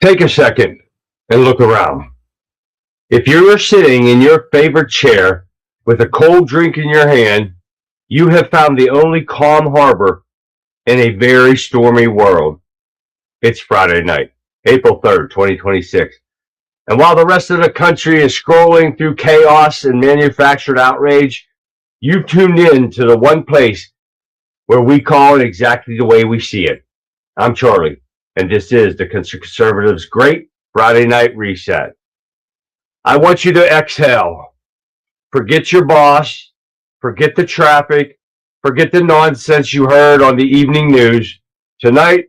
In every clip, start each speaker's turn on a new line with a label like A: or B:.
A: Take a second and look around. If you are sitting in your favorite chair with a cold drink in your hand, you have found the only calm harbor in a very stormy world. It's Friday night, April 3rd, 2026. And while the rest of the country is scrolling through chaos and manufactured outrage, you've tuned in to the one place where we call it exactly the way we see it. I'm Charlie, and this is the Conservatives' Great Friday Night Reset. I want you to exhale. Forget your boss. Forget the traffic. Forget the nonsense you heard on the evening news. Tonight,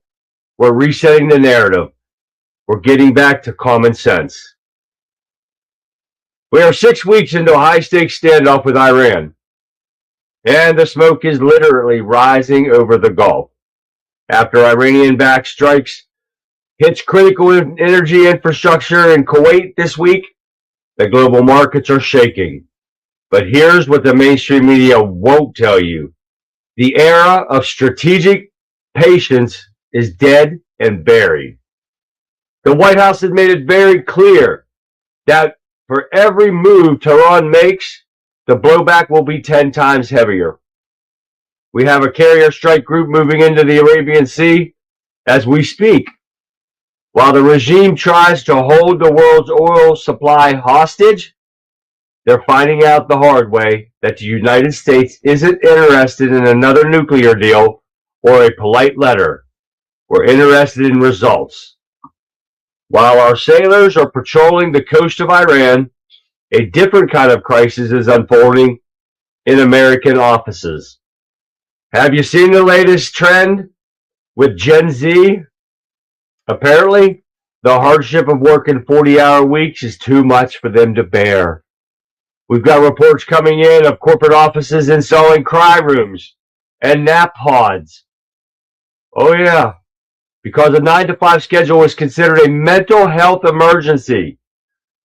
A: we're resetting the narrative. We're getting back to common sense. We are 6 weeks into a high-stakes standoff with Iran, and the smoke is literally rising over the Gulf. After Iranian-backed strikes hits critical energy infrastructure in Kuwait this week, the global markets are shaking. But here's what the mainstream media won't tell you. The era of strategic patience is dead and buried. The White House has made it very clear that for every move Tehran makes, the blowback will be 10 times heavier. We have a carrier strike group moving into the Arabian Sea as we speak. While the regime tries to hold the world's oil supply hostage, they're finding out the hard way that the United States isn't interested in another nuclear deal or a polite letter. We're interested in results. While our sailors are patrolling the coast of Iran, a different kind of crisis is unfolding in American offices. Have you seen the latest trend with Gen Z? Apparently, the hardship of working 40-hour weeks is too much for them to bear. We've got reports coming in of corporate offices installing cry rooms and nap pods. Oh yeah, because a 9-to-5 schedule is considered a mental health emergency.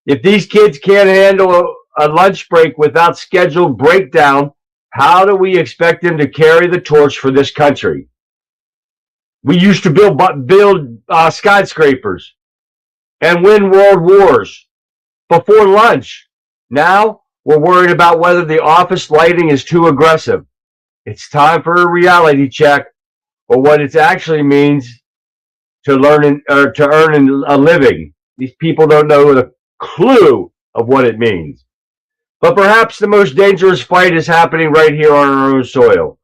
A: If these kids can't handle a lunch break without scheduled breakdown, how do we expect them to carry the torch for this country? We used to build skyscrapers and win world wars before lunch. Now we're worried about whether the office lighting is too aggressive. It's time for a reality check or what it actually means to earn a living. These people don't know the clue of what it means. But perhaps the most dangerous fight is happening right here on our own soil.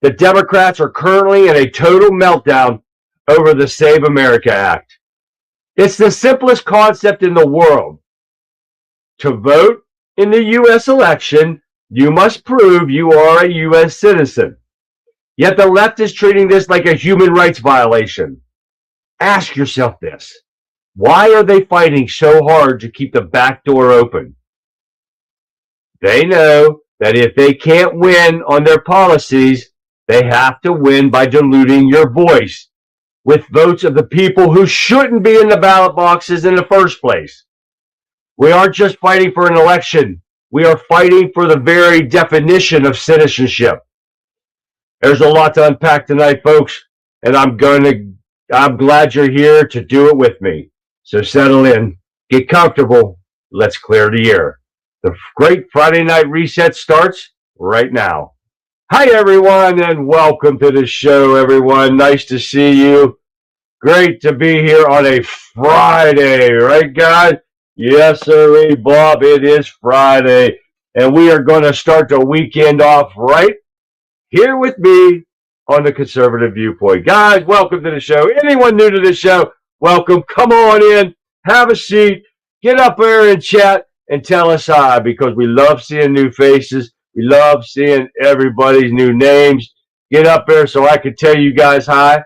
A: The Democrats are currently in a total meltdown over the Save America Act. It's the simplest concept in the world. To vote in the U.S. election, you must prove you are a U.S. citizen. Yet the left is treating this like a human rights violation. Ask yourself this. Why are they fighting so hard to keep the back door open? They know that if they can't win on their policies, they have to win by diluting your voice with votes of the people who shouldn't be in the ballot boxes in the first place. We aren't just fighting for an election. We are fighting for the very definition of citizenship. There's a lot to unpack tonight, folks, and I'm glad you're here to do it with me. So settle in, get comfortable, let's clear the air. The Great Friday Night Reset starts right now. Hi, everyone, and welcome to the show, everyone. Nice to see you. Great to be here on a Friday, right, guys? Yes, sir, Bob, it is Friday, and we are going to start the weekend off right here with me on the Conservative Viewpoint. Guys, welcome to the show. Anyone new to the show, welcome. Come on in, have a seat, get up there and chat, and tell us hi, because we love seeing new faces. We love seeing everybody's new names. Get up there so I can tell you guys hi,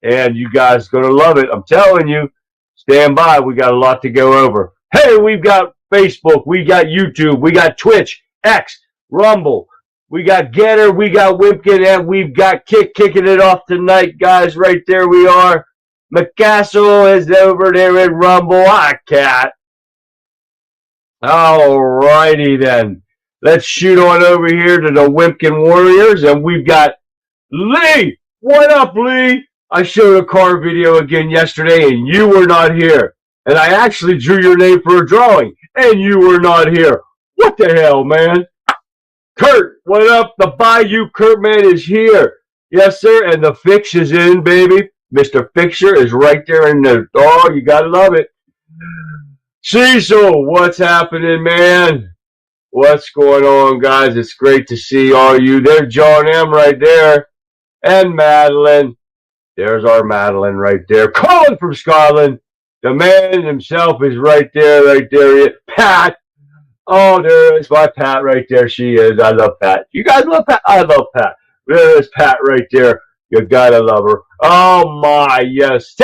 A: and you guys going to love it. I'm telling you, stand by. We got a lot to go over. Hey, we've got Facebook, we got YouTube, we got Twitch, X, Rumble, we got Getter, we got Wimpkin, and we've got kicking it off tonight, guys. Right there we are. McCastle is over there in Rumble. Hi, Cat. All righty then. Let's shoot on over here to the Wimpkin Warriors, and we've got Lee. What up, Lee? I showed a car video again yesterday and you were not here. And I actually drew your name for a drawing and you were not here. What the hell, man? Kurt, what up? The Bayou Kurt man is here. Yes, sir. And the fix is in, baby. Mr. Fixer is right there in the dog. You gotta love it. Cecil, what's happening, man? What's going on, guys? It's great to see all you. There's John M. right there. And Madeline. There's our Madeline right there. Colin from Scotland. The man himself is right there, right there. Pat. Oh, there is my Pat right there. She is. I love Pat. You guys love Pat? I love Pat. There's Pat right there. You gotta love her. Oh, my, yes.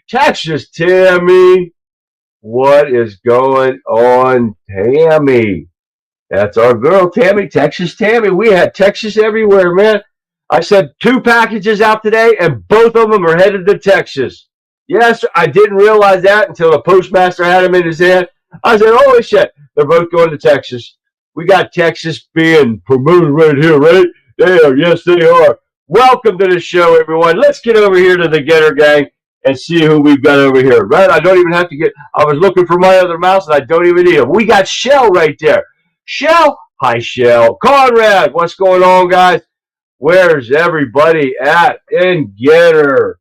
A: Texas Tammy. What is going on, Tammy? That's our girl, Tammy. Texas Tammy. We had Texas everywhere, man. I sent 2 packages out today, and both of them are headed to Texas. Yes, I didn't realize that until the postmaster had them in his hand. I said, holy shit, they're both going to Texas. We got Texas being promoted right here, right? They are. Yes, they are. Welcome to the show, everyone. Let's get over here to the Getter Gang and see who we've got over here, right? I don't even have to get, I was looking for my other mouse, and I don't even need them. We got Shell right there. Shell? Hi, Shell. Conrad, what's going on, guys? Where's everybody at in Getter?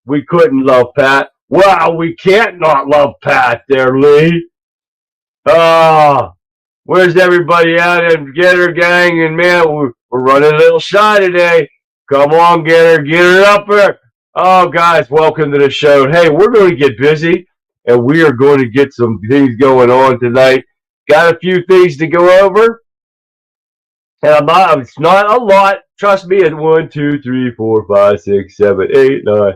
A: We couldn't love Pat. Wow, we can't not love Pat there, Lee. Where's everybody at in Getter Gang? And man, we're running a little shy today. Come on, Getter, get it up there. Oh, guys, welcome to the show. Hey, we're going to get busy, and we are going to get some things going on tonight. Got a few things to go over. And it's not a lot. Trust me, it's 1, 2, 3, 4, 5, 6, 7, 8, 9,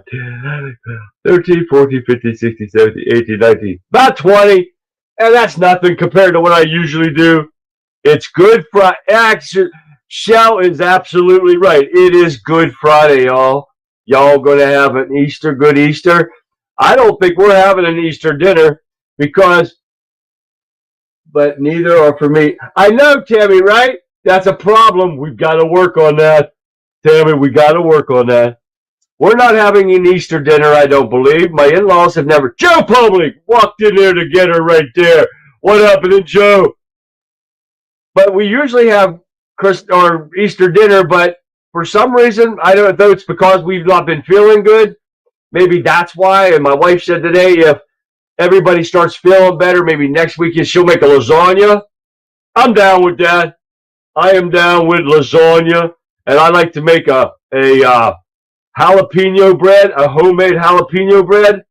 A: 13, 14, 15, 16, 17, 18, 19. About 20. And that's nothing compared to what I usually do. It's Good Friday. Actually, Shell is absolutely right. It is Good Friday, y'all. Y'all going to have an Easter, good Easter. I don't think we're having an Easter dinner but neither are for me. I know, Tammy, right? That's a problem. We've got to work on that. Tammy, we got to work on that. We're not having an Easter dinner, I don't believe. My in-laws have never. Joe Public walked in there to get her right there. What happened, Joe? But we usually have Easter dinner, but for some reason, I don't know, it's because we've not been feeling good. Maybe that's why. And my wife said today, if everybody starts feeling better, maybe next week she'll make a lasagna. I'm down with that. I am down with lasagna. And I like to make a jalapeno bread, a homemade jalapeno bread.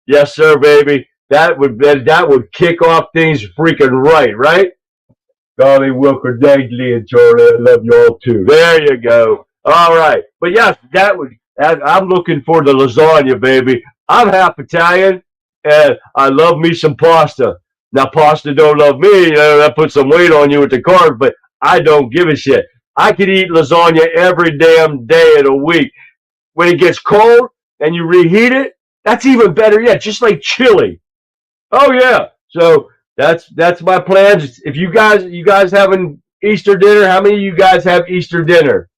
A: Yes, sir, baby. That would kick off things freaking right? Golly, Wilker, Dagley, and Charlie, I love you all too. There you go. All right. But yes, I'm looking for the lasagna, baby. I'm half Italian, and I love me some pasta. Now, pasta don't love me. You know, that puts some weight on you with the carbs, but I don't give a shit. I could eat lasagna every damn day of the week. When it gets cold and you reheat it, that's even better yet, just like chili. Oh, yeah. So that's my plans. If you guys having Easter dinner, how many of you guys have Easter dinner?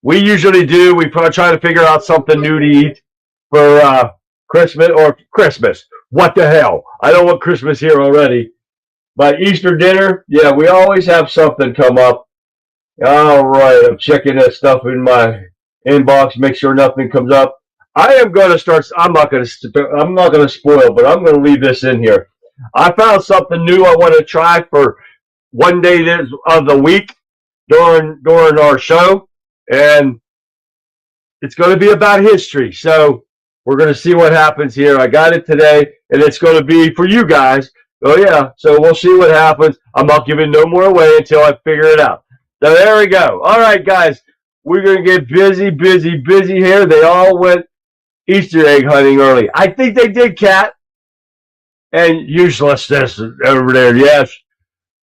A: We usually do. We probably try to figure out something new to eat for Christmas. What the hell? I don't want Christmas here already. But Easter dinner, yeah, we always have something come up. All right, I'm checking that stuff in my inbox, make sure nothing comes up. I am going to start. I'm not going to spoil, but I'm going to leave this in here. I found something new I want to try for one day of the week during our show, and it's going to be about history. So we're going to see what happens here. I got it today, and it's going to be for you guys. Oh yeah, so we'll see what happens. I'm not giving no more away until I figure it out. So there we go. All right, guys, we're going to get busy here. They all went Easter egg hunting early. I think they did, Kat. And uselessness over there. Yes,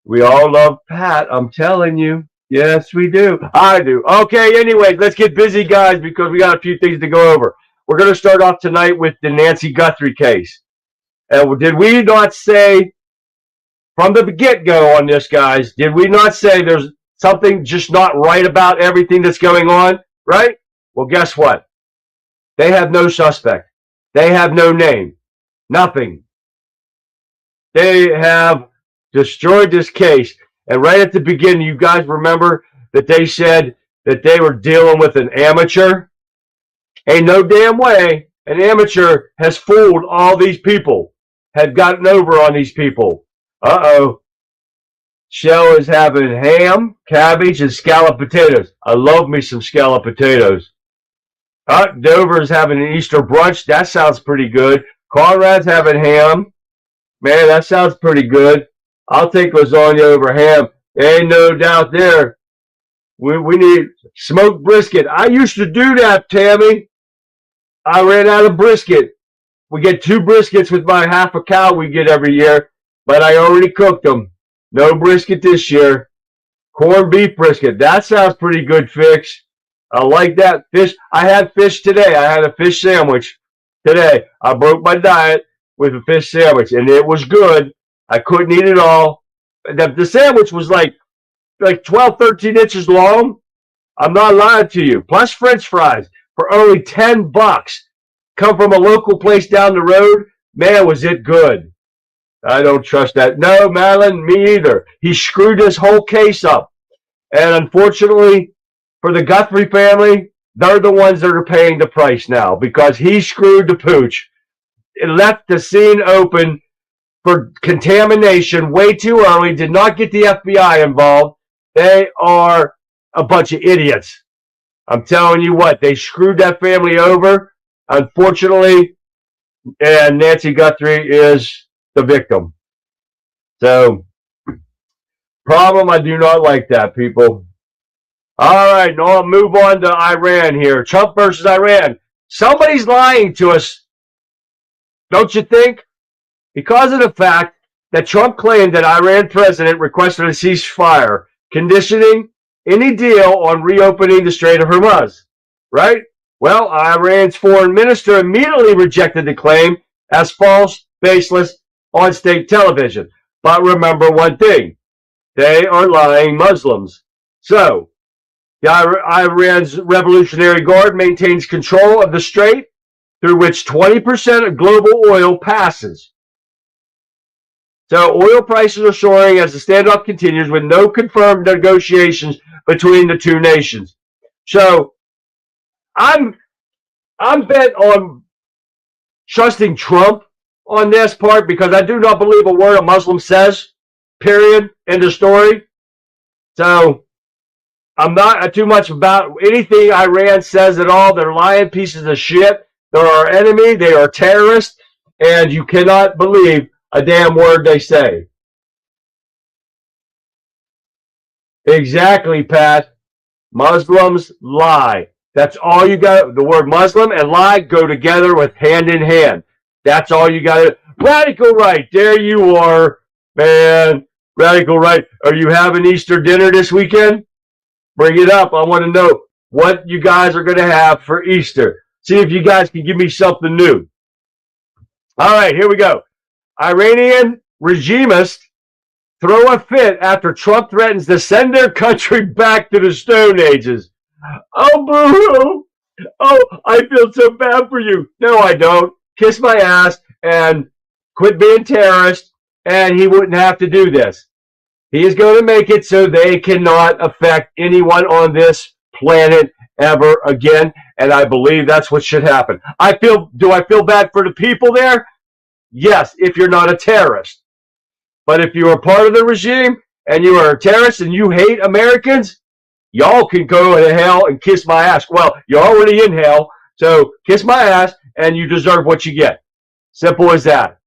A: we all love Pat. I'm telling you. Yes, we do. I do. Okay, anyway, let's get busy, guys, because we got a few things to go over. We're going to start off tonight with the Nancy Guthrie case. And did we not say from the get-go on this, guys, did we not say there's something just not right about everything that's going on, right? Well, guess what? They have no suspect. They have no name. Nothing. They have destroyed this case. And right at the beginning, you guys remember that they said that they were dealing with an amateur? Ain't no damn way an amateur has fooled all these people, had gotten over on these people. Uh-oh. Shell is having ham, cabbage, and scalloped potatoes. I love me some scalloped potatoes. Dover's having an Easter brunch. That sounds pretty good. Conrad's having ham. Man, that sounds pretty good. I'll take lasagna over ham. There ain't no doubt there. We need smoked brisket. I used to do that, Tammy. I ran out of brisket. We get 2 briskets with my half a cow we get every year, but I already cooked them. No brisket this year. Corned beef brisket. That sounds pretty good, Fix. I like that. Fish. I had fish today. I had a fish sandwich today. I broke my diet with a fish sandwich, and it was good. I couldn't eat it all. The sandwich was like 12, 13 inches long. I'm not lying to you. Plus French fries for only $10. Come from a local place down the road. Man, was it good. I don't trust that. No, Madeline, me either. He screwed this whole case up. And unfortunately, for the Guthrie family, they're the ones that are paying the price now because he screwed the pooch. It left the scene open for contamination way too early, did not get the FBI involved. They are a bunch of idiots. I'm telling you what, they screwed that family over, unfortunately, and Nancy Guthrie is the victim. So, problem, I do not like that, people. All right, now I'll move on to Iran here. Trump versus Iran. Somebody's lying to us, don't you think? Because of the fact that Trump claimed that Iran president requested a ceasefire, conditioning any deal on reopening the Strait of Hormuz, right? Well, Iran's foreign minister immediately rejected the claim as false, baseless, on state television. But remember one thing, they are lying Muslims. So, Iran's Revolutionary Guard maintains control of the strait through which 20% of global oil passes. So oil prices are soaring as the standoff continues with no confirmed negotiations between the two nations. So I'm bent on trusting Trump on this part because I do not believe a word a Muslim says, period, end of story. So I'm not too much about anything Iran says at all. They're lying pieces of shit. They're our enemy. They are terrorists. And you cannot believe a damn word they say. Exactly, Pat. Muslims lie. That's all you got. The word Muslim and lie go together with hand in hand. That's all you got. Radical right. There you are, man. Radical right. Are you having Easter dinner this weekend? Bring it up. I want to know what you guys are going to have for Easter. See if you guys can give me something new. All right, here we go. Iranian regimists throw a fit after Trump threatens to send their country back to the Stone Ages. Oh, boo-hoo. Oh, I feel so bad for you. No, I don't. Kiss my ass and quit being terrorist, and he wouldn't have to do this. He is going to make it so they cannot affect anyone on this planet ever again, and I believe that's what should happen. Do I feel bad for the people there? Yes, if you're not a terrorist. But if you are part of the regime and you are a terrorist and you hate Americans, y'all can go to hell and kiss my ass. Well, you're already in hell, so kiss my ass and you deserve what you get. Simple as that.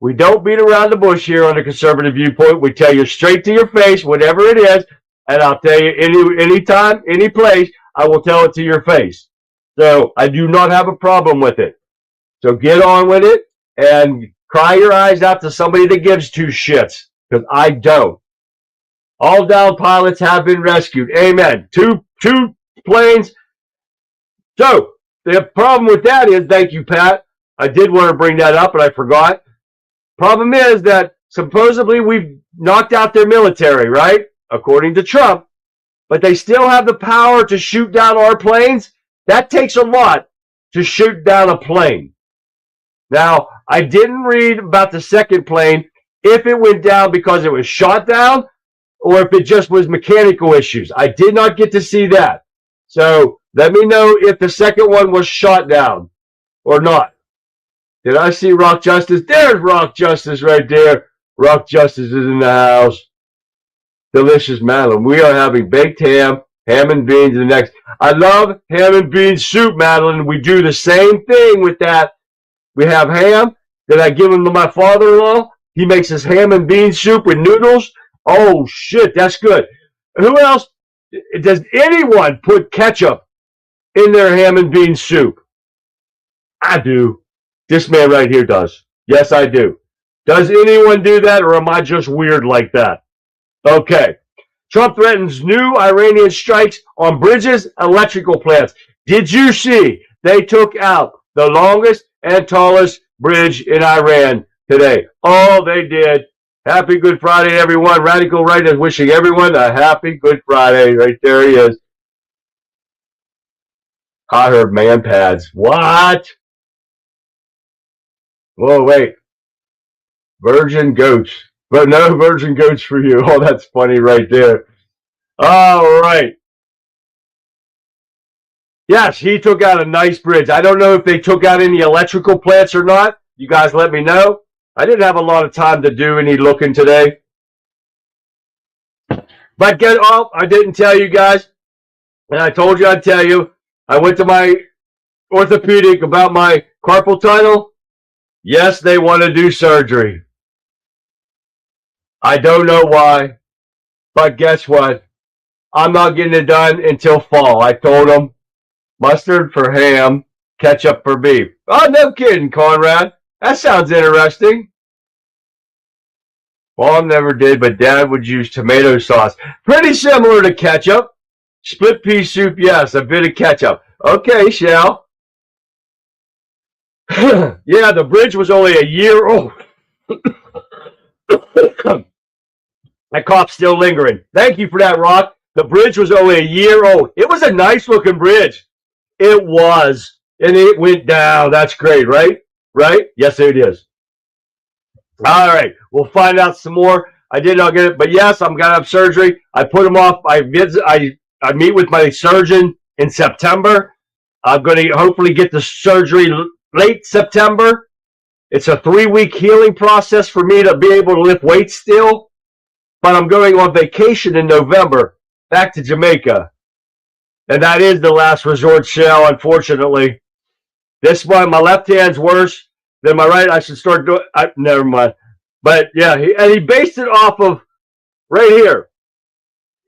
A: We don't beat around the bush here on the Conservative Viewpoint. We tell you straight to your face, whatever it is, and I'll tell you any time, any place, I will tell it to your face. So I do not have a problem with it. So get on with it and cry your eyes out to somebody that gives two shits, because I don't. All down pilots have been rescued. Amen. Two planes. So the problem with that is, thank you, Pat. I did want to bring that up, but I forgot. Problem is that supposedly we've knocked out their military, right? According to Trump. but they still have the power to shoot down our planes. That takes a lot to shoot down a plane. Now, I didn't read about the second plane, if it went down because it was shot down or if it just was mechanical issues. I did not get to see that. So let me know if the second one was shot down or not. Did I see Rock Justice? There's Rock Justice right there. Rock Justice is in the house. Delicious Madeline. We are having baked ham and beans the next. I love ham and beans soup, Madeline. We do the same thing with that. We have ham that I give him to my father-in-law. He makes his ham and beans soup with noodles. Oh, shit, that's good. Who else? Does anyone put ketchup in their ham and beans soup? I do. This man right here does. Yes, I do. Does anyone do that, or am I just weird like that? Okay. Trump threatens new Iranian strikes on bridges, electrical plants. Did you see they took out the longest and tallest bridge in Iran today? Oh, they did. Happy Good Friday, everyone. Radical Right is wishing everyone a happy Good Friday. Right there he is. I heard man pads. What? Whoa, wait. Virgin goats. But no virgin goats for you. Oh, that's funny right there. All right. Yes, he took out a nice bridge. I don't know if they took out any electrical plants or not. You guys let me know. I didn't have a lot of time to do any looking today. But I didn't tell you guys. And I told you I'd tell you. I went to my orthopedic about my carpal tunnel. Yes, they want to do surgery. I don't know why. But guess what? I'm not getting it done until fall. I told them. Mustard for ham, ketchup for beef. Oh, no kidding, Conrad. That sounds interesting. Mom never did, but Dad would use tomato sauce. Pretty similar to ketchup. Split pea soup, yes, a bit of ketchup. Okay, Shell. Yeah, the bridge was only a year old. That cough's still lingering. Thank you for that, Rock. The bridge was only a year old. It was a nice-looking bridge. It was. And it went down. That's great, right? Right? Yes, it is. All right. We'll find out some more. I did not get it. But, yes, I'm going to have surgery. I put them off. I meet with my surgeon in September. I'm going to hopefully get the surgery late September. It's a 3-week healing process for me to be able to lift weights still. But I'm going on vacation in November back to Jamaica. And that is the last resort, Shell, unfortunately. This one, my left hand's worse than my right. I should start doing never mind. But, yeah, he based it off of right here.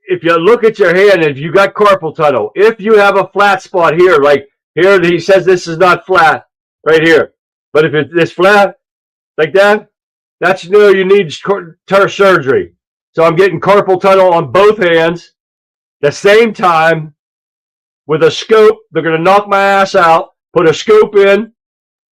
A: If you look at your hand, if you got carpal tunnel, if you have a flat spot here, like here, he says this is not flat, right here. But if it's flat, like that, that's you need surgery. So I'm getting carpal tunnel on both hands the same time with a scope. They're going to knock my ass out, put a scope in,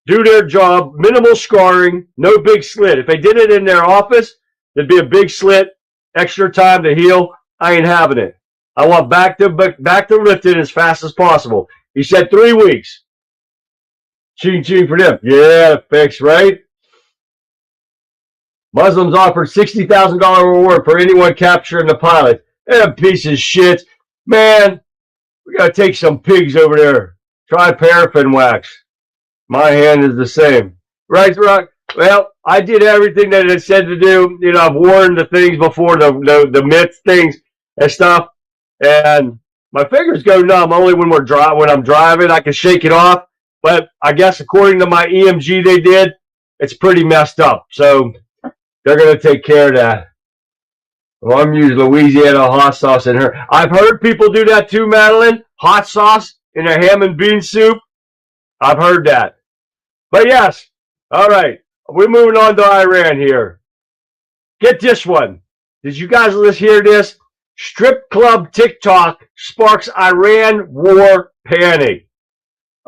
A: do their job, minimal scarring, no big slit. If they did it in their office, there'd be a big slit, extra time to heal. I ain't having it. I want back to lifting as fast as possible. He said 3 weeks. Ching ching for them. Yeah, fix, right? Muslims offered $60,000 reward for anyone capturing the pilot. That piece of shit. Man, we got to take some pigs over there. Try paraffin wax. My hand is the same. Right, Rock? Well, I did everything that it said to do. You know, I've worn the things before, the mitts things and stuff. And my fingers go numb only when I'm driving. I can shake it off. But I guess according to my EMG they did, it's pretty messed up. So they're going to take care of that. Well, I'm using Louisiana hot sauce in her. I've heard people do that too, Madeline. Hot sauce in their ham and bean soup. I've heard that. But yes. All right. We're moving on to Iran here. Get this one. Did you guys hear this? Strip club TikTok sparks Iran war panic.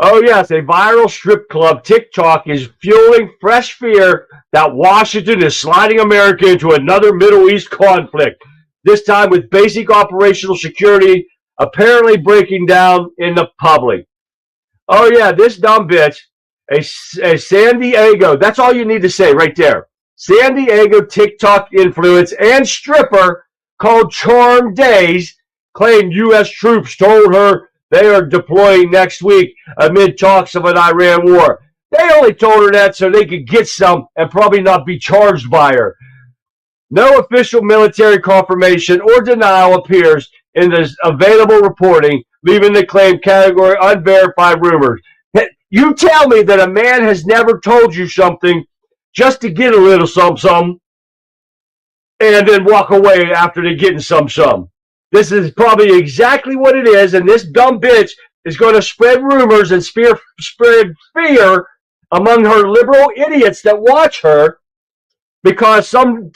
A: Oh, yes, a viral strip club TikTok is fueling fresh fear that Washington is sliding America into another Middle East conflict. this time with basic operational security apparently breaking down in the public. Oh yeah, this dumb bitch, a San Diego, that's all you need to say right there. San Diego TikTok influence and stripper called Charm Days claimed U.S. troops told her they are deploying next week amid talks of an Iran war. They only told her that so they could get some and probably not be charged by her. No official military confirmation or denial appears in the available reporting, leaving the claim category unverified rumors. You tell me that a man has never told you something just to get a little some, and then walk away after they're getting some. This is probably exactly what it is, and this dumb bitch is going to spread rumors and spread fear among her liberal idiots that watch her because some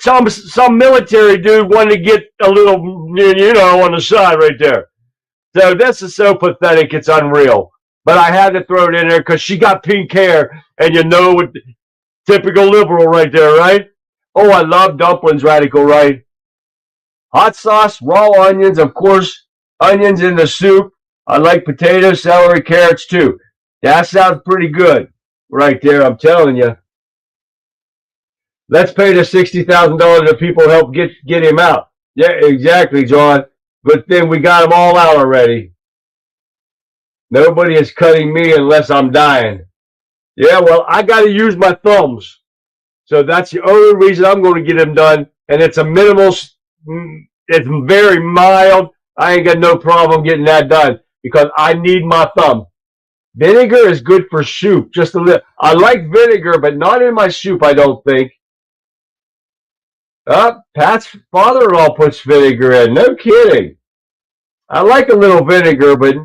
A: military dude wanted to get a little, on the side right there. So this is so pathetic, it's unreal. But I had to throw it in there because she got pink hair, and typical liberal right there, right? Oh, I love dumplings, radical right. Hot sauce, raw onions, of course, onions in the soup. I like potatoes, celery, carrots too. That sounds pretty good right there, I'm telling you. Let's pay the $60,000 that people help get him out. Yeah, exactly, John. Good thing we got him all out already. Nobody is cutting me unless I'm dying. Yeah, well, I got to use my thumbs. So that's the only reason I'm going to get him done. And it's a minimal, it's very mild. I ain't got no problem getting that done because I need my thumb. Vinegar is good for soup. Just a little. I like vinegar, but not in my soup, I don't think. Pat's father-in-law puts vinegar in. No kidding. I like a little vinegar, but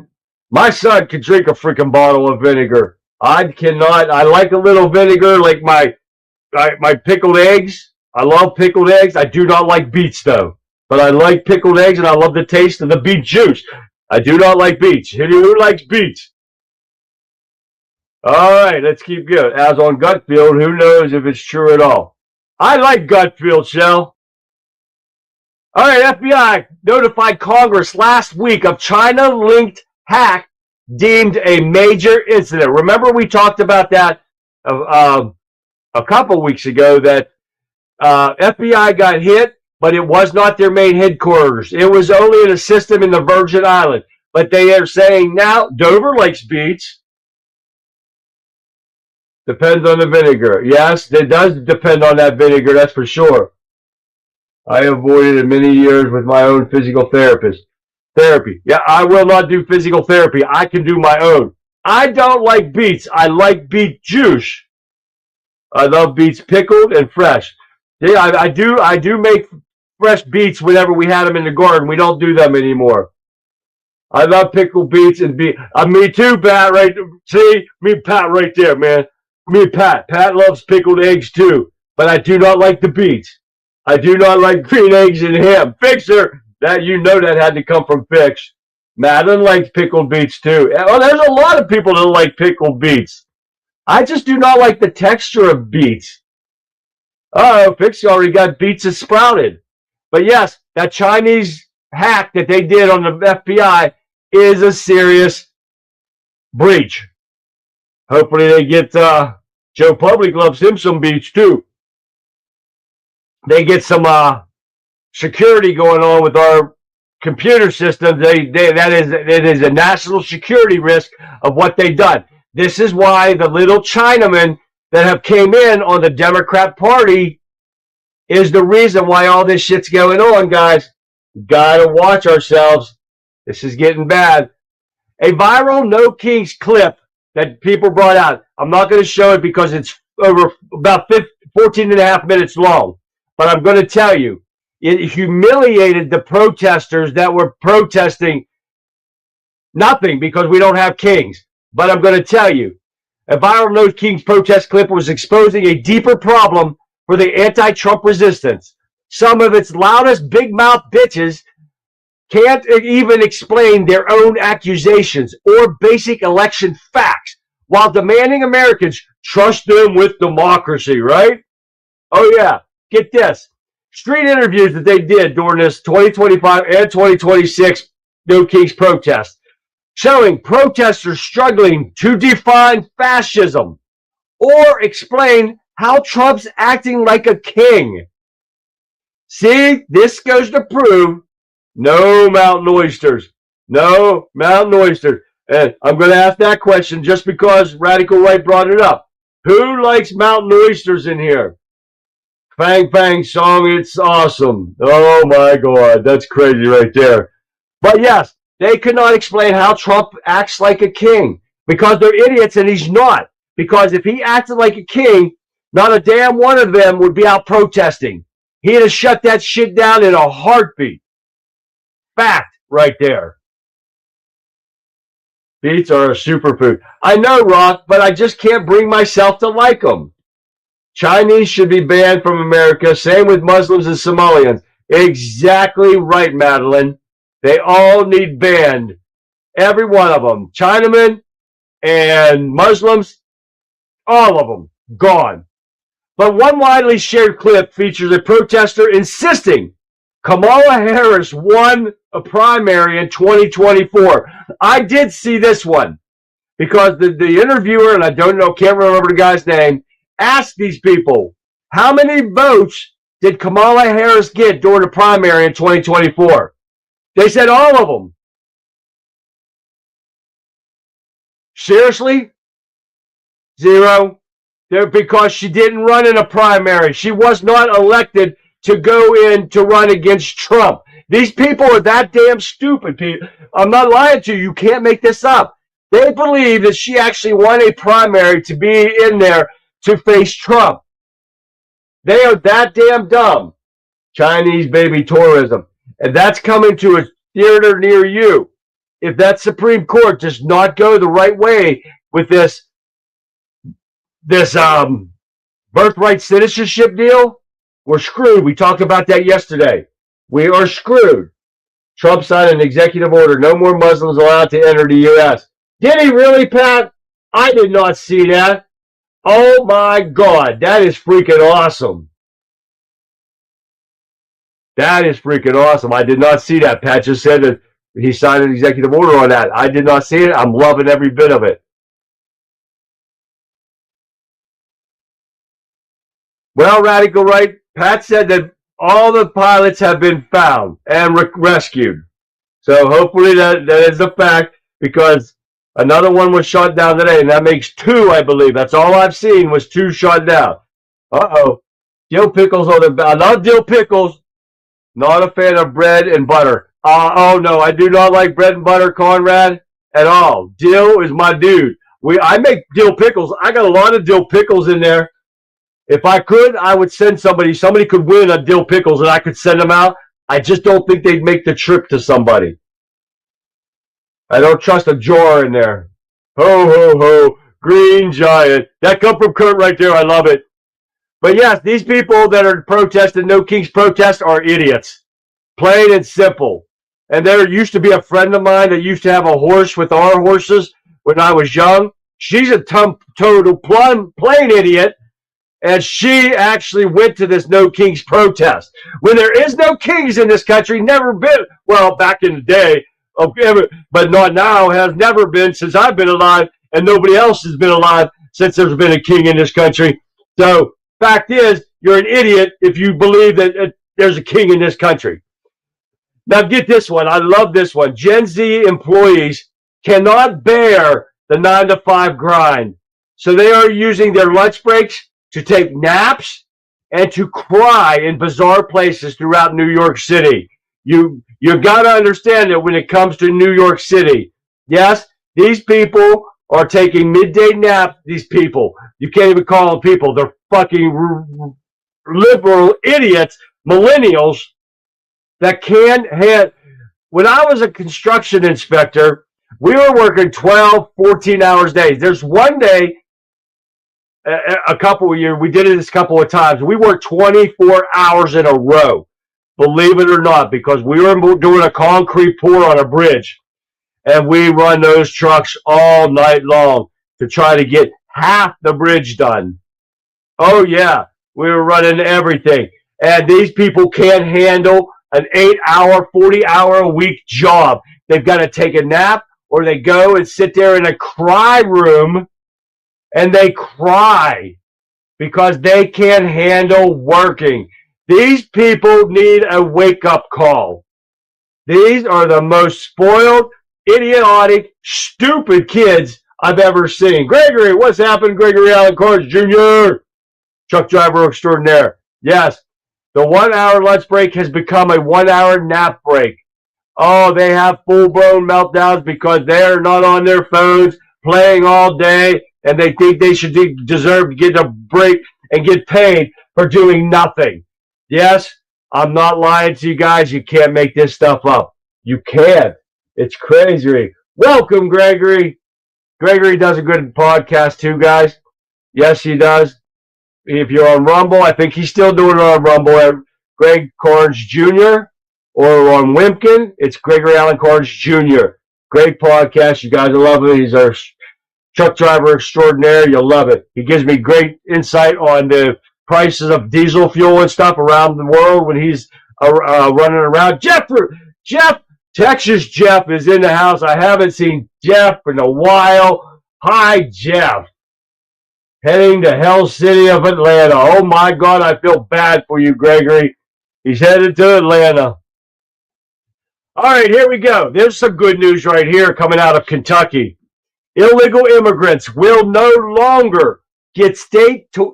A: my son can drink a freaking bottle of vinegar. I cannot. I like a little vinegar, like my pickled eggs. I love pickled eggs. I do not like beets, though. But I like pickled eggs, and I love the taste of the beet juice. I do not like beets. Who likes beets? All right, let's keep going. As on Gutfield, who knows if it's true at all? I like Gutfield, Shell. All right, FBI notified Congress last week of China-linked hack deemed a major incident. Remember we talked about that a couple weeks ago that FBI got hit, but it was not their main headquarters. It was only in a system in the Virgin Islands. But they are saying now Dover likes beets. Depends on the vinegar. Yes, it does depend on that vinegar, that's for sure. I avoided it many years with my own physical therapist. Therapy. Yeah, I will not do physical therapy. I can do my own. I don't like beets. I like beet juice. I love beets pickled and fresh. Yeah, I do make fresh beets whenever we had them in the garden. We don't do them anymore. I love pickled beets and beet. Me too, Pat. Right? See, me and Pat right there, man. Me and Pat. Pat loves pickled eggs too, but I do not like the beets. I do not like green eggs and ham. Fixer, that that had to come from Fix. Madeline likes pickled beets too. Well, there's a lot of people that like pickled beets. I just do not like the texture of beets. Fix already got beets that sprouted. But yes, that Chinese hack that they did on the FBI is a serious breach. Hopefully they get Joe Public loves him some beets too. They get some security going on with our computer systems. It is a national security risk of what they've done. This is why the little Chinamen that have came in on the Democrat Party is the reason why all this shit's going on, guys. We've got to watch ourselves. This is getting bad. A viral No Kings clip that people brought out. I'm not going to show it because it's over about 14 and a half minutes long. But I'm going to tell you, it humiliated the protesters that were protesting nothing because we don't have kings. But I'm going to tell you, a viral No Kings protest clip was exposing a deeper problem for the anti-Trump resistance. Some of its loudest big mouth bitches can't even explain their own accusations or basic election facts while demanding Americans trust them with democracy, right? Oh yeah, get this. street interviews that they did during this 2025 and 2026 No Kings protest, showing protesters struggling to define fascism or explain how Trump's acting like a king. See, this goes to prove no mountain oysters. No mountain oysters. And I'm going to ask that question just because Radical Right brought it up. Who likes mountain oysters in here? Fang Fang song, it's awesome. Oh my God, that's crazy right there. But yes, they could not explain how Trump acts like a king because they're idiots and he's not. Because if he acted like a king, not a damn one of them would be out protesting. He'd have shut that shit down in a heartbeat. Fact right there. Beets are a superfood. I know, Rock, but I just can't bring myself to like them. Chinese should be banned from America. Same with Muslims and Somalians. Exactly right, Madeline. They all need banned. Every one of them. Chinamen and Muslims, all of them, gone. But one widely shared clip features a protester insisting Kamala Harris won a primary in 2024. I did see this one because the interviewer, and I don't know, can't remember the guy's name, asked these people, how many votes did Kamala Harris get during the primary in 2024? They said all of them. Seriously? Zero. Because she didn't run in a primary. She was not elected to go in to run against Trump. These people are that damn stupid, people. I'm not lying to you. You can't make this up. They believe that she actually won a primary to be in there to face Trump. They are that damn dumb. Chinese baby tourism. And that's coming to a theater near you. If that Supreme Court does not go the right way with this birthright citizenship deal, we're screwed. We talked about that yesterday. We are screwed. Trump signed an executive order. No more Muslims allowed to enter the U.S. Did he really, Pat? I did not see that. Oh my God, that is freaking awesome. That is freaking awesome. I did not see that. Pat just said that he signed an executive order on that. I did not see it. I'm loving every bit of it. Well, Radical Right, Pat said that all the pilots have been found and rescued. So hopefully that is a fact, because another one was shot down today, and that makes two, I believe. That's all I've seen was two shot down. Uh-oh. Dill pickles are the best. I love dill pickles. Not a fan of bread and butter. Oh, no, I do not like bread and butter, Conrad, at all. Dill is my dude. I make dill pickles. I got a lot of dill pickles in there. If I could, I would send somebody. Somebody could win a dill pickles, and I could send them out. I just don't think they'd make the trip to somebody. I don't trust a jar in there. Ho, ho, ho. Green Giant. That come from Kurt right there. I love it. But yes, these people that are protesting No Kings protest are idiots. Plain and simple. And there used to be a friend of mine that used to have a horse with our horses when I was young. She's a total plain idiot. And she actually went to this No Kings protest. When there is no kings in this country, never been, well, back in the day, but not now, has never been since I've been alive, and nobody else has been alive since there's been a king in this country. So, fact is, you're an idiot if you believe that there's a king in this country. Now get this one. I love this one. Gen Z employees cannot bear the 9-to-5 grind. So they are using their lunch breaks to take naps and to cry in bizarre places throughout New York City. You got to understand that when it comes to New York City, yes, these people are taking midday naps. These people, you can't even call them people. They're fucking liberal idiots, millennials that can't have. When I was a construction inspector, we were working 12, 14 hours days. There's one day, a couple of years, we did it a couple of times. We worked 24 hours in a row, believe it or not, because we were doing a concrete pour on a bridge. And we run those trucks all night long to try to get half the bridge done. Oh, yeah, we were running everything. And these people can't handle an 8-hour, 40-hour-a-week job. They've got to take a nap, or they go and sit there in a cry room and they cry because they can't handle working. These people need a wake-up call. These are the most spoiled, idiotic, stupid kids I've ever seen. Gregory, what's happened? Gregory Allen Carnes Jr., truck driver extraordinaire. Yes, the 1-hour lunch break has become a 1-hour nap break. Oh, they have full-blown meltdowns because they're not on their phones playing all day, and they think they should deserve to get a break and get paid for doing nothing. Yes, I'm not lying to you guys. You can't make this stuff up. You can't. It's crazy. Welcome, Gregory. Gregory does a good podcast too, guys. Yes, he does. If you're on Rumble, I think he's still doing it on Rumble at Greg Carnes Jr. or on Wimpkin. It's Gregory Allen Carnes Jr. Great podcast. You guys will love it. He's our truck driver extraordinaire. You'll love it. He gives me great insight on the prices of diesel fuel and stuff around the world when he's running around. Jeff, Texas Jeff is in the house. I haven't seen Jeff in a while. Hi, Jeff. Heading to Hell City of Atlanta. Oh, my God, I feel bad for you, Gregory. He's headed to Atlanta. All right, here we go. There's some good news right here coming out of Kentucky. Illegal immigrants will no longer get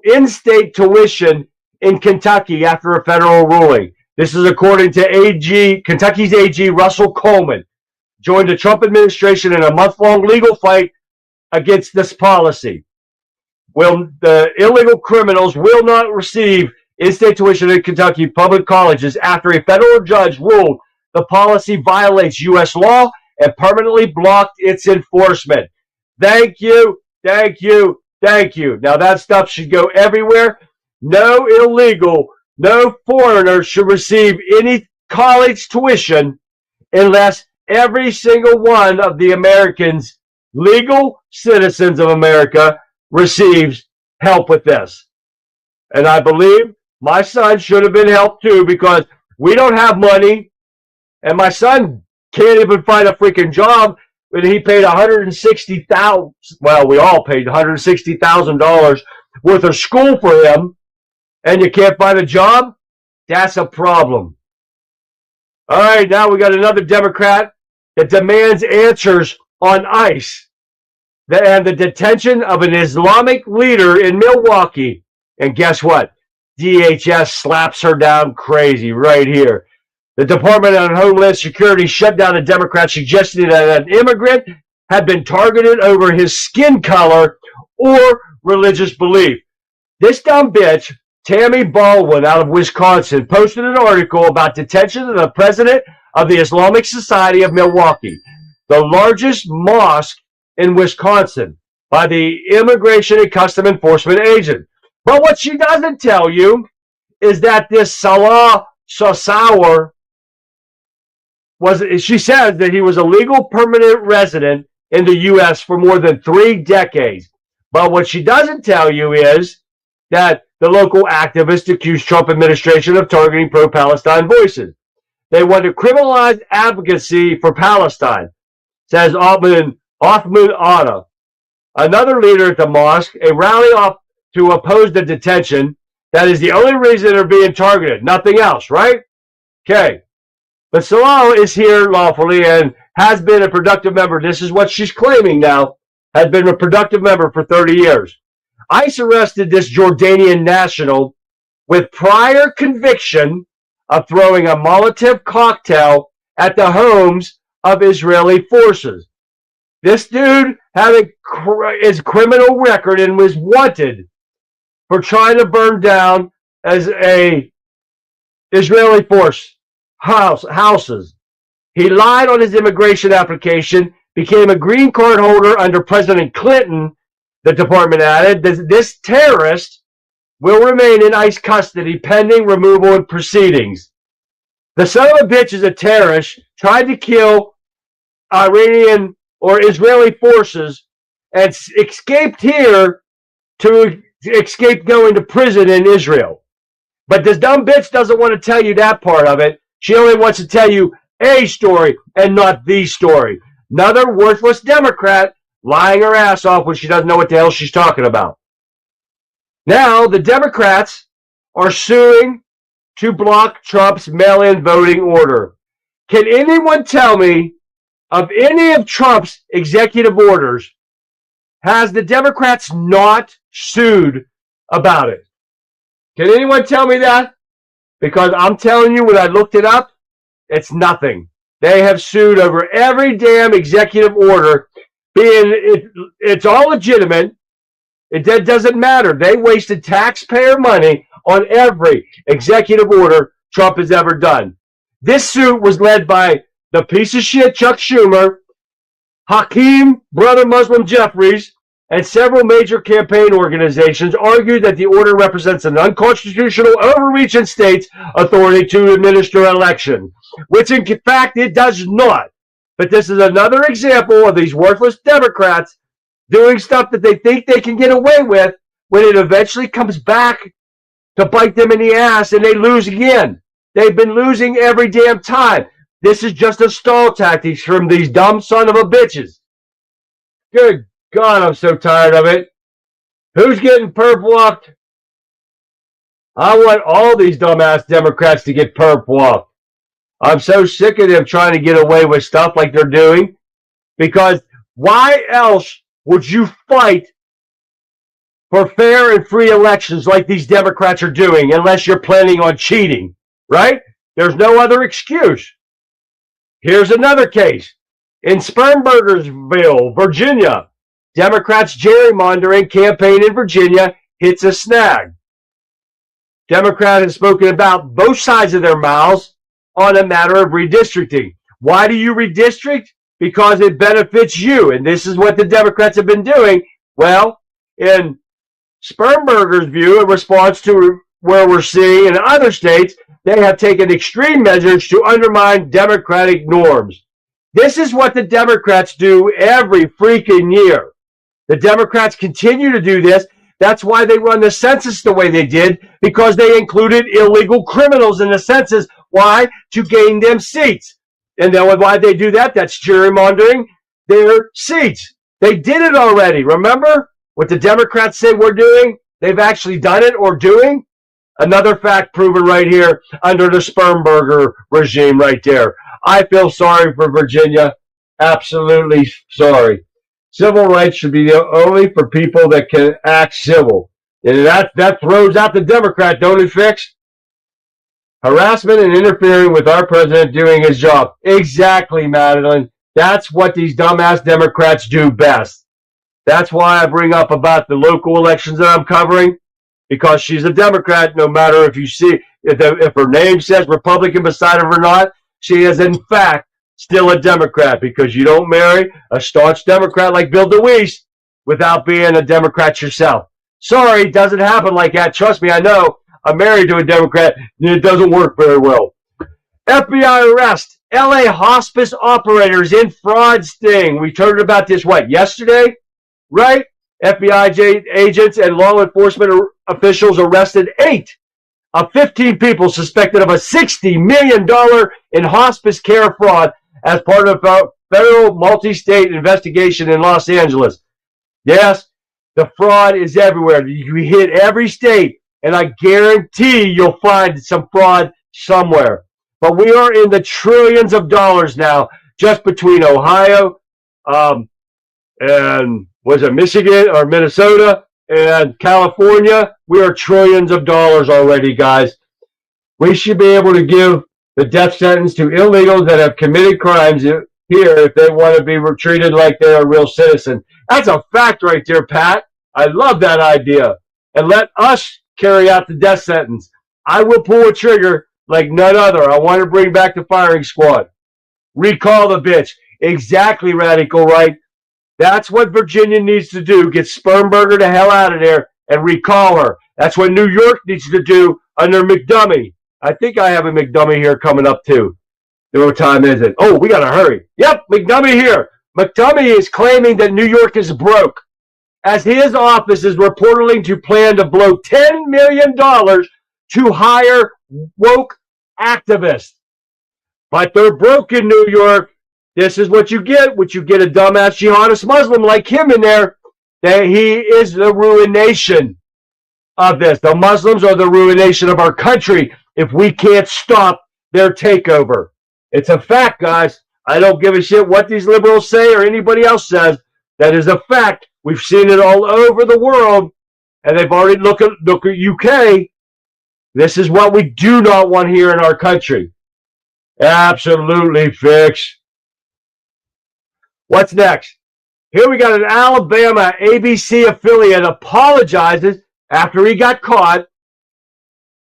A: in-state tuition in Kentucky after a federal ruling. This is according to Kentucky's AG Russell Coleman, joined the Trump administration in a month-long legal fight against this policy. The illegal criminals will not receive in-state tuition in Kentucky public colleges after a federal judge ruled the policy violates U.S. law and permanently blocked its enforcement. Thank you, thank you, thank you. Now that stuff should go everywhere. No foreigner should receive any college tuition unless every single one of the Americans, legal citizens of America, receives help with this. And I believe my son should have been helped too, because we don't have money, and my son can't even find a freaking job. When he paid $160,000, well, we all paid $160,000 worth of school for him, and you can't find a job? That's a problem. All right, now we got another Democrat that demands answers on ICE and the detention of an Islamic leader in Milwaukee. And guess what? DHS slaps her down crazy right here. The Department of Homeland Security shut down a Democrat suggesting that an immigrant had been targeted over his skin color or religious belief. This dumb bitch, Tammy Baldwin out of Wisconsin, posted an article about detention of the president of the Islamic Society of Milwaukee, the largest mosque in Wisconsin, by the Immigration and Custom Enforcement agent. But what she doesn't tell you is that this Salah Sosawar she says that he was a legal permanent resident in the U.S. for more than 3 decades. But what she doesn't tell you is that the local activists accused Trump administration of targeting pro-Palestine voices. They want to criminalize advocacy for Palestine, says Ahmed Atta, another leader at the mosque, a rally off to oppose the detention. That is the only reason they're being targeted. Nothing else, right? Okay. But Salah is here lawfully and has been a productive member. This is what she's claiming now. Has been a productive member for 30 years. ICE arrested this Jordanian national with prior conviction of throwing a Molotov cocktail at the homes of Israeli forces. This dude had his criminal record and was wanted for trying to burn down as a Israeli force houses. He lied on his immigration application, became a green card holder under President Clinton. The department added that this terrorist will remain in ICE custody pending removal and proceedings. The son of a bitch is a terrorist, tried to kill Iranian or Israeli forces and escaped here to escape going to prison in Israel. But this dumb bitch doesn't want to tell you that part of it. She only wants to tell you a story and not the story. Another worthless Democrat lying her ass off when she doesn't know what the hell she's talking about. Now, the Democrats are suing to block Trump's mail-in voting order. Can anyone tell me of any of Trump's executive orders has the Democrats not sued about it? Can anyone tell me that? Because I'm telling you, when I looked it up, it's nothing. They have sued over every damn executive order, it's all legitimate. It doesn't matter. They wasted taxpayer money on every executive order Trump has ever done. This suit was led by the piece of shit Chuck Schumer, Hakeem Brother Muslim Jeffries, and several major campaign organizations argued that the order represents an unconstitutional overreach in states' authority to administer elections, which in fact it does not. But this is another example of these worthless Democrats doing stuff that they think they can get away with when it eventually comes back to bite them in the ass and they lose again. They've been losing every damn time. This is just a stall tactics from these dumb son of a bitches. Good God, I'm so tired of it. Who's getting perp walked? I want all these dumbass Democrats to get perp walked. I'm so sick of them trying to get away with stuff like they're doing. Because why else would you fight for fair and free elections like these Democrats are doing unless you're planning on cheating, right? There's no other excuse. Here's another case. In Spermburgersville, Virginia, Democrats' gerrymandering campaign in Virginia hits a snag. Democrat has spoken about both sides of their mouths on a matter of redistricting. Why do you redistrict? Because it benefits you. And this is what the Democrats have been doing. Well, in Spermburger's view, in response to where we're seeing in other states, they have taken extreme measures to undermine democratic norms. This is what the Democrats do every freaking year. The Democrats continue to do this. That's why they run the census the way they did, because they included illegal criminals in the census. Why? To gain them seats. And then why they do that? That's gerrymandering their seats. They did it already. Remember what the Democrats say we're doing? They've actually done it or doing. Another fact proven right here under the Spermburger regime right there. I feel sorry for Virginia. Absolutely sorry. Civil rights should be only for people that can act civil. And that throws out the Democrat, don't it, Fix? Harassment and interfering with our president doing his job. Exactly, Madeline. That's what these dumbass Democrats do best. That's why I bring up about the local elections that I'm covering, because she's a Democrat. No matter if you see if her name says Republican beside her or not, she is in fact still a Democrat, because you don't marry a staunch Democrat like Bill DeWeese without being a Democrat yourself. Sorry, it doesn't happen like that. Trust me, I know. I'm married to a Democrat, and it doesn't work very well. FBI arrest LA hospice operators in fraud sting. We heard about this, yesterday? Right? FBI agents and law enforcement officials arrested 8 of 15 people suspected of a $60 million in hospice care fraud as part of a federal multi-state investigation in Los Angeles. Yes, the fraud is everywhere. You hit every state, and I guarantee you'll find some fraud somewhere. But we are in the trillions of dollars now, just between Ohio and was it Michigan or Minnesota and California. We are trillions of dollars already, guys. We should be able to give the death sentence to illegals that have committed crimes here if they want to be treated like they're a real citizen. That's a fact right there, Pat. I love that idea. And let us carry out the death sentence. I will pull a trigger like none other. I want to bring back the firing squad. Recall the bitch. Exactly, radical right. That's what Virginia needs to do. Get Spermburger the hell out of there and recall her. That's what New York needs to do under McDummy. I think I have a McDummy here coming up too. What time is it? Oh, we got to hurry. Yep, McDummy here. McDummy is claiming that New York is broke, as his office is reportedly to plan to blow $10 million to hire woke activists. But they're broke in New York. This is what you get a dumbass jihadist Muslim like him in there. That he is the ruination of this. The Muslims are the ruination of our country if we can't stop their takeover. It's a fact, guys. I don't give a shit what these liberals say or anybody else says. That is a fact. We've seen it all over the world, and they've already look at UK. This is what we do not want here in our country. Absolutely fix. What's next? Here we got an Alabama ABC affiliate apologizes after he got caught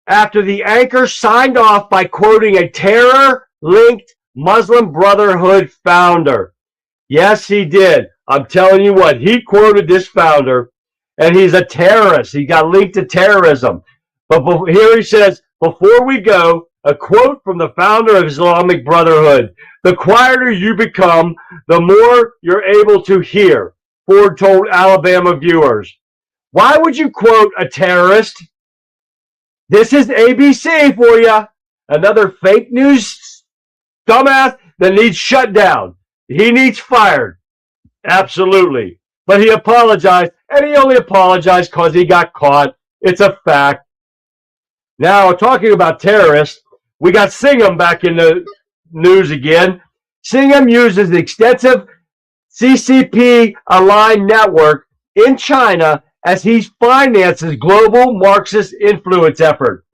A: after the anchor signed off by quoting a terror-linked Muslim Brotherhood founder. Yes, he did. I'm telling you what, he quoted this founder, and he's a terrorist. He got linked to terrorism. But here he says, before we go, a quote from the founder of Islamic Brotherhood. The quieter you become, the more you're able to hear, Ford told Alabama viewers. Why would you quote a terrorist? This is ABC for you. Another fake news dumbass that needs shut down. He needs fired. Absolutely. But he apologized, and he only apologized because he got caught. It's a fact. Now, talking about terrorists, we got Singham back in the news again. Singham uses the extensive CCP-aligned network in China as he finances global Marxist influence effort.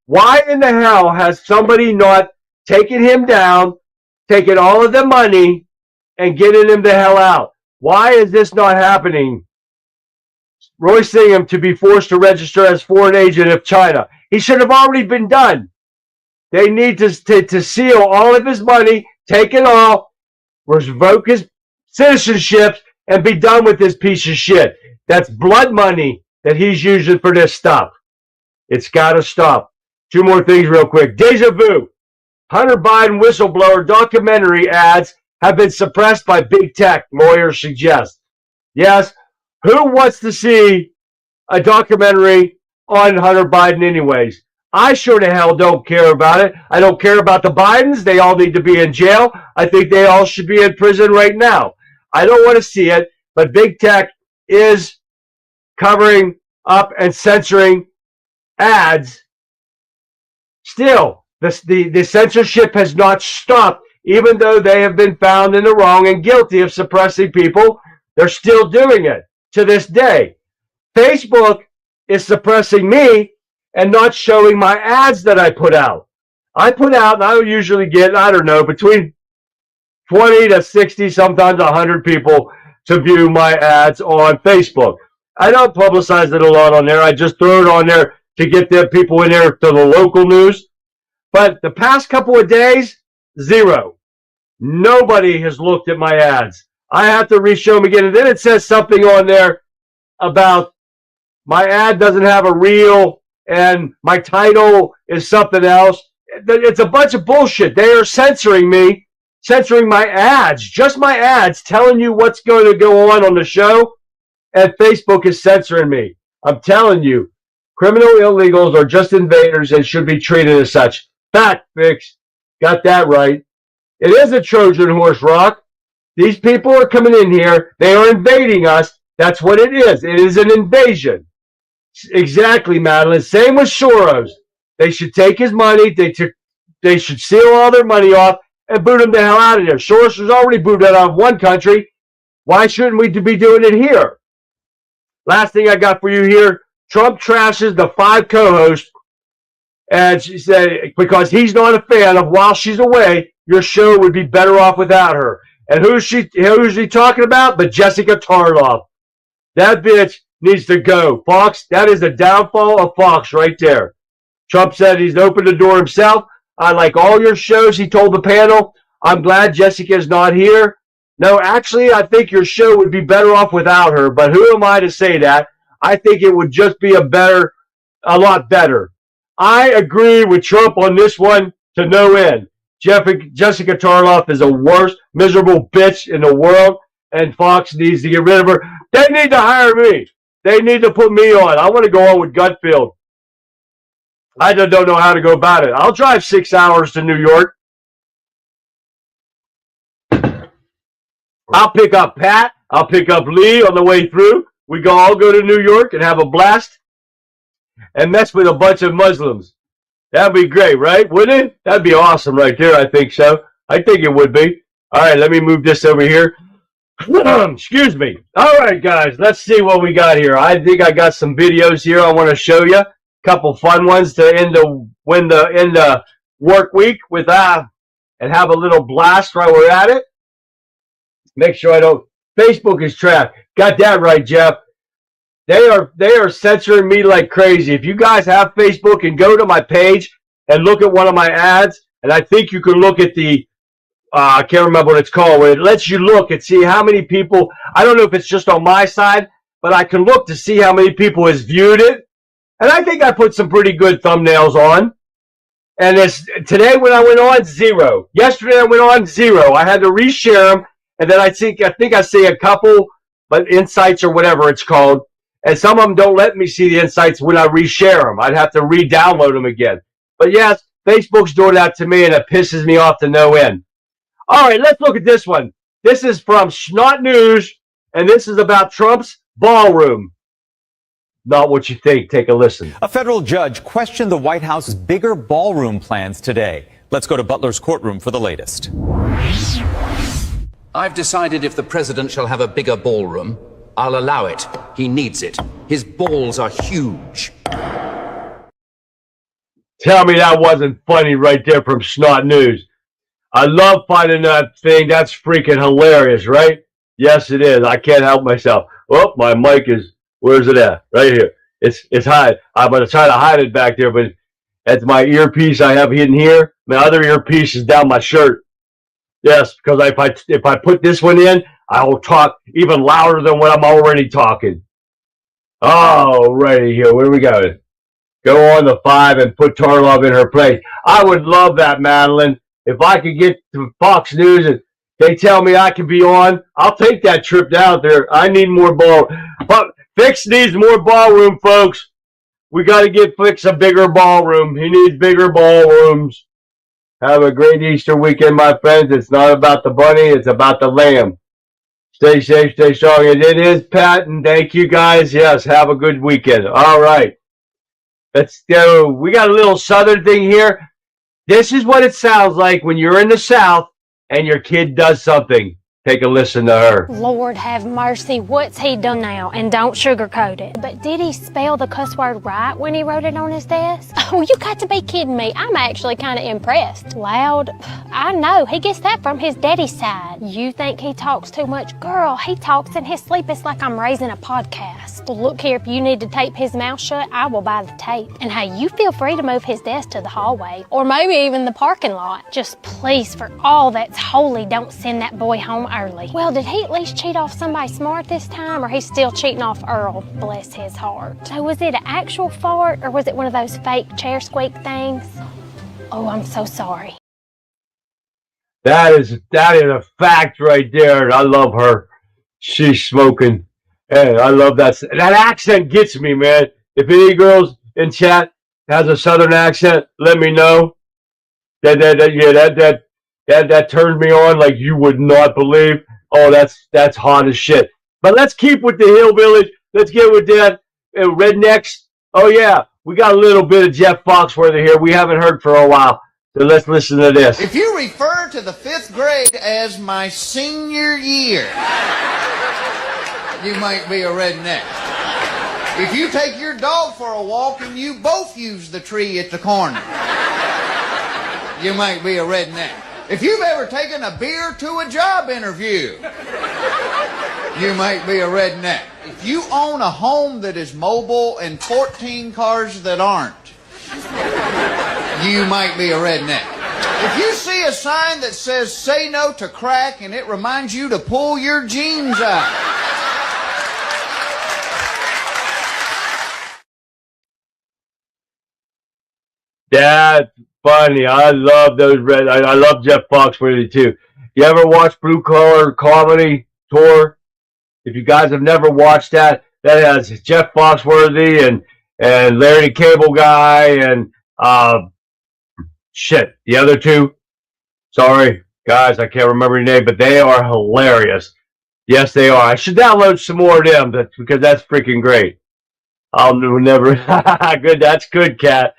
A: Why in the hell has somebody not taken him down, taken all of the money, and getting him the hell out? Why is this not happening? Roy Singham to be forced to register as foreign agent of China. He should have already been done. They need to seal all of his money, take it all, revoke his citizenship, and be done with this piece of shit. That's blood money that he's using for this stuff. It's got to stop. Two more things real quick. Deja vu. Hunter Biden whistleblower documentary ads have been suppressed by big tech, lawyers suggest. Yes, who wants to see a documentary on Hunter Biden anyways? I sure the hell don't care about it. I don't care about the Bidens. They all need to be in jail. I think they all should be in prison right now. I don't want to see it, but big tech is covering up and censoring ads. Still, the censorship has not stopped, even though they have been found in the wrong and guilty of suppressing people. They're still doing it to this day. Facebook is suppressing me and not showing my ads that I put out. I put out, and I usually get, I don't know, between 20 to 60, sometimes 100 people to view my ads on Facebook. I don't publicize it a lot on there. I just throw it on there to get the people in there to the local news. But the past couple of days, zero. Nobody has looked at my ads. I have to re-show them again. And then it says something on there about my ad doesn't have a reel and my title is something else. It's a bunch of bullshit. They are censoring me, censoring my ads, just my ads, telling you what's going to go on the show, and Facebook is censoring me. I'm telling you, criminal illegals are just invaders and should be treated as such. Fact, fix. Got that right. It is a Trojan horse, Rock. These people are coming in here. They are invading us. That's what it is. It is an invasion. Exactly, Madeline. Same with Soros. They should take his money. They should seal all their money off and boot him the hell out of there. Soros was already booted out of one country. Why shouldn't we be doing it here? Last thing I got for you here. Trump trashes the 5 co-hosts, and she said because he's not a fan of while she's away, your show would be better off without her. And who's he talking about? But Jessica Tarloff. That bitch needs to go. Fox, that is the downfall of Fox right there. Trump said he's opened the door himself. I like all your shows, he told the panel. I'm glad Jessica's not here. No, actually, I think your show would be better off without her. But who am I to say that? I think it would just be a lot better. I agree with Trump on this one to no end. Jessica Tarloff is the worst, miserable bitch in the world, and Fox needs to get rid of her. They need to hire me. They need to put me on. I want to go on with Gutfield. I just don't know how to go about it. I'll drive 6 hours to New York. I'll pick up Pat. I'll pick up Lee on the way through. We all go to New York and have a blast and mess with a bunch of Muslims. That'd be great, right? Wouldn't it? That'd be awesome right there. I think so. I think it would be. All right, let me move this over here. Excuse me. All right, guys, let's see what we got here. I think I got some videos here I want to show you. A couple fun ones to end the work week with and have a little blast while we're at it. Make sure I don't. Facebook is trapped. Got that right, Jeff. They are censoring me like crazy. If you guys have Facebook and go to my page and look at one of my ads, and I think you can look at the I can't remember what it's called, where it lets you look and see how many people. I don't know if it's just on my side, but I can look to see how many people has viewed it. And I think I put some pretty good thumbnails on. And today when I went on, 0. Yesterday I went on, 0. I had to reshare them. And then I think I see a couple, but insights or whatever it's called. And some of them don't let me see the insights when I reshare them. I'd have to re-download them again. But yes, Facebook's doing that to me, and it pisses me off to no end. All right, let's look at this one. This is from Snot News, and this is about Trump's ballroom. Not what you think. Take a listen.
B: A federal judge questioned the White House's bigger ballroom plans today. Let's go to Butler's courtroom for the latest.
C: I've decided if the president shall have a bigger ballroom, I'll allow it. He needs it. His balls are huge.
A: Tell me that wasn't funny right there from Snot News. I love finding that thing. That's freaking hilarious, right? Yes, it is. I can't help myself. Oh, my mic is, where's it at? Right here. It's hide. I'm going to try to hide it back there, but it's my earpiece I have hidden here. My other earpiece is down my shirt. Yes, because if I put this one in, I will talk even louder than what I'm already talking. All righty here. Where do we go? Go on the 5 and put Tarlov in her place. I would love that, Madeline. If I could get to Fox News and they tell me I can be on, I'll take that trip down there. I need more ball. But Fix needs more ballroom, folks. We got to get Fix a bigger ballroom. He needs bigger ballrooms. Have a great Easter weekend, my friends. It's not about the bunny. It's about the lamb. Stay safe, stay strong. And it is Pat, and thank you guys. Yes, have a good weekend. All right. Let's go. We got a little southern thing here. This is what it sounds like when you're in the South and your kid does something. Take a listen to her.
D: Lord have mercy, what's he done now? And don't sugarcoat it. But did he spell the cuss word right when he wrote it on his desk? Oh, you got to be kidding me. I'm actually kind of impressed. Loud? I know, he gets that from his daddy's side. You think he talks too much? Girl, he talks in his sleep. It's like I'm raising a podcast. Look here, if you need to tape his mouth shut, I will buy the tape. And hey, you feel free to move his desk to the hallway, or maybe even the parking lot. Just please, for all that's holy, don't send that boy home early. Well, did he at least cheat off somebody smart this time, or he's still cheating off Earl? Bless his heart. So was it an actual fart, or was it one of those fake chair squeak things? Oh, I'm so sorry.
A: That is a fact right there, and I love her. She's smoking. Hey, I love that. That accent gets me, man. If any girls in chat has a southern accent, let me know. That turns me on like you would not believe. Oh, that's hot as shit. But let's keep with the hillbillies. Let's get with that rednecks. Oh yeah, we got a little bit of Jeff Foxworthy here. We haven't heard for a while. So let's listen to this.
E: If you refer to the 5th grade as my senior year, you might be a redneck. If you take your dog for a walk and you both use the tree at the corner, you might be a redneck. If you've ever taken a beer to a job interview, you might be a redneck. If you own a home that is mobile and 14 cars that aren't, you might be a redneck. If you see a sign that says say no to crack and it reminds you to pull your jeans out,
A: that's funny. I love those I love Jeff Foxworthy too. You ever watch Blue Collar Comedy Tour? If you guys have never watched that has Jeff Foxworthy and Larry the Cable Guy and Shit. The other two, sorry, guys, I can't remember your name, but they are hilarious. Yes, they are. I should download some more of them because that's freaking great. I'll never. Good. That's good, Kat.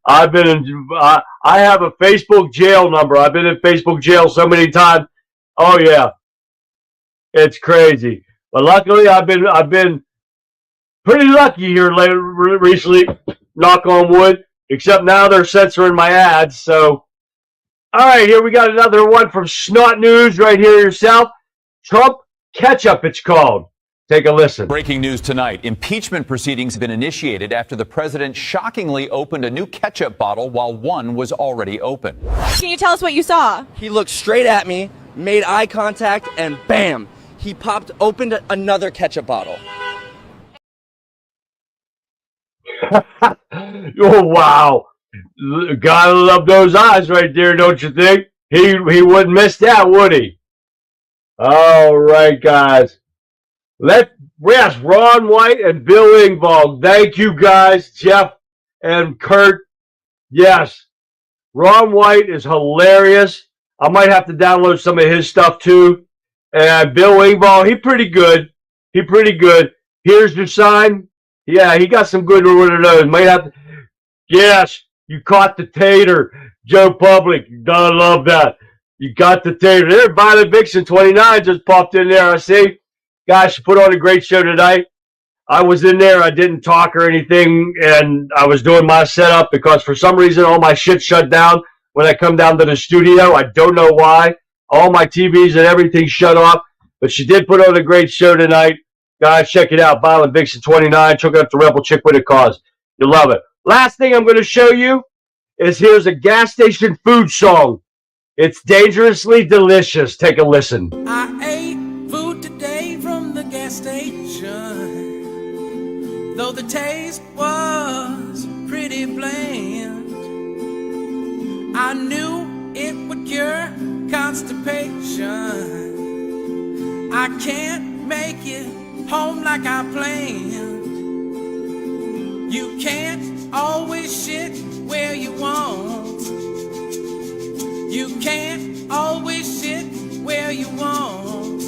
A: I've been in. I have a Facebook jail number. I've been in Facebook jail so many times. Oh yeah, it's crazy. But luckily, I've been pretty lucky here recently. Knock on wood. Except now they're censoring my ads. So, all right, here we got another one from Snot News right here yourself. Trump Ketchup, it's called. Take a listen.
B: Breaking news tonight. Impeachment proceedings have been initiated after the president shockingly opened a new ketchup bottle while one was already open.
F: Can you tell us what you saw?
G: He looked straight at me, made eye contact, and bam, he opened another ketchup bottle.
A: Oh, wow. Gotta love those eyes right there, don't you think? He wouldn't miss that, would he? All right, guys. Yes, Ron White and Bill Engvall. Thank you, guys. Jeff and Kurt. Yes. Ron White is hilarious. I might have to download some of his stuff, too. And Bill Engvall, he pretty good. Here's your sign. Yeah, he got some good one of those. Might have to. Yes, you caught the tater. Joe Public, gotta love that. You got the tater. There, Violet Vixen 29 just popped in there. I see. Guys, she put on a great show tonight. I was in there. I didn't talk or anything, and I was doing my setup because for some reason all my shit shut down when I come down to the studio. I don't know why. All my TVs and everything shut off, but she did put on a great show tonight. Guys, check it out. Violent Vixen 29. Took up the Rebel Chick with a cause. You'll love it. Last thing I'm going to show you is here's a gas station food song. It's dangerously delicious. Take a listen.
H: I ate food today from the gas station, though the taste was pretty bland. I knew it would cure constipation. I can't make it home like I planned. You can't always shit where you want. You can't always shit where you want.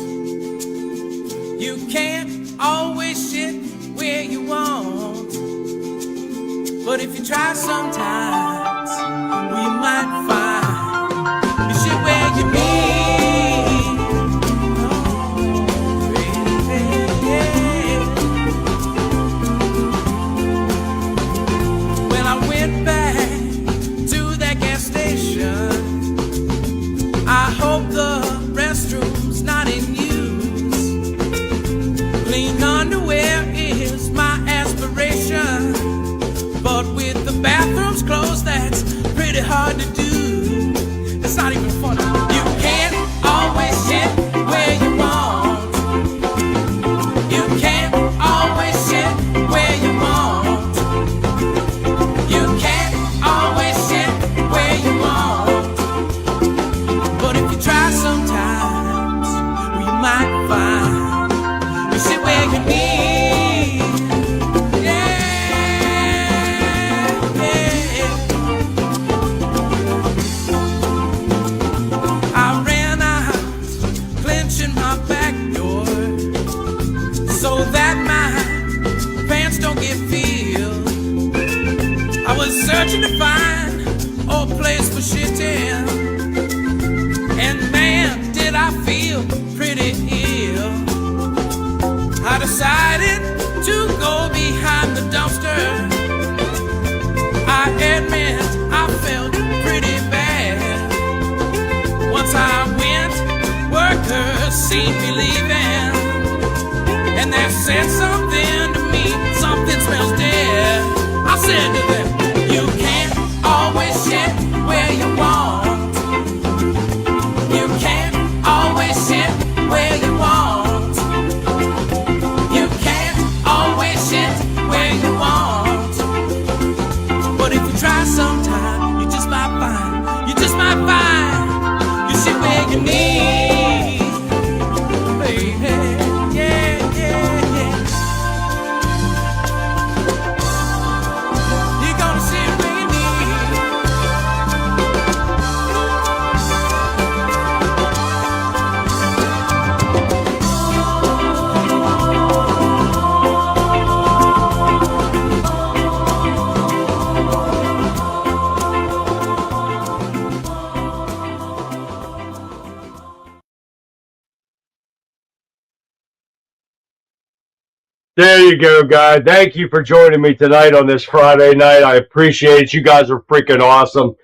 H: You can't always shit where you want. But if you try sometimes, well, you might find you shit where you need. I hope the restroom's not in use. Clean underwear is my aspiration, but with the bathrooms closed, that's pretty hard to do. It's not even funny. You can't always shit where you want. You can't always shit where you want. You can't always shit where you want. Try sometimes, we might find you sit where you need. Yeah, yeah. I ran out, clenching my back door, so that my pants don't get filled. I was searching to find a place for shitting. And man, did I feel pretty ill. I decided to go behind the dumpster. I admit I felt pretty bad. Once I went, workers seen me leaving, and they said something to me, something smells dead. I said to them, you can't always shit where you want. You can't always sit where you want. You can't always sit where you want. But if you try sometime, you just might find, you sit where you need. Baby.
A: There you go, guys. Thank you for joining me tonight on this Friday night. I appreciate it. You guys are freaking awesome.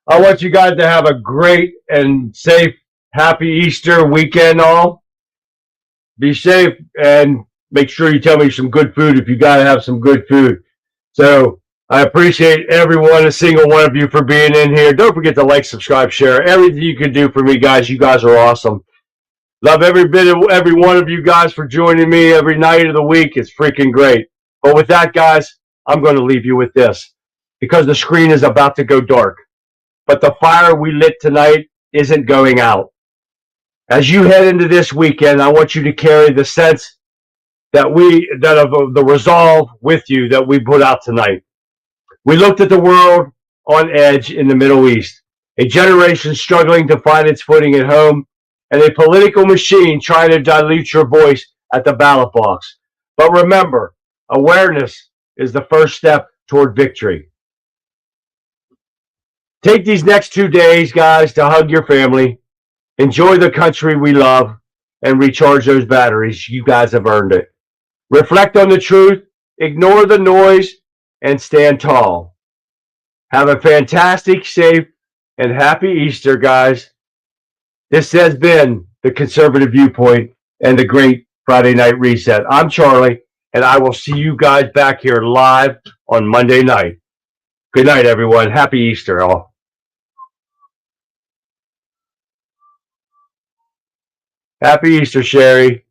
A: I want you guys to have a great and safe, happy Easter weekend all. Be safe and make sure you tell me some good food if you got to have some good food. So I appreciate a single one of you for being in here. Don't forget to like, subscribe, share. Everything you can do for me, guys. You guys are awesome. Love every bit of every one of you guys for joining me every night of the week. It's freaking great. But with that, guys, I'm going to leave you with this because the screen is about to go dark. But the fire we lit tonight isn't going out. As you head into this weekend, I want you to carry the sense that of the resolve with you that we put out tonight. We looked at the world on edge in the Middle East, a generation struggling to find its footing at home, and a political machine trying to dilute your voice at the ballot box. But remember, awareness is the first step toward victory. Take these next 2 days, guys, to hug your family, enjoy the country we love, and recharge those batteries. You guys have earned it. Reflect on the truth, ignore the noise, and stand tall. Have a fantastic, safe, and happy Easter, guys. This has been the Conservative Viewpoint and the Great Friday Night Reset. I'm Charlie, and I will see you guys back here live on Monday night. Good night, everyone. Happy Easter, all. Happy Easter, Sherry.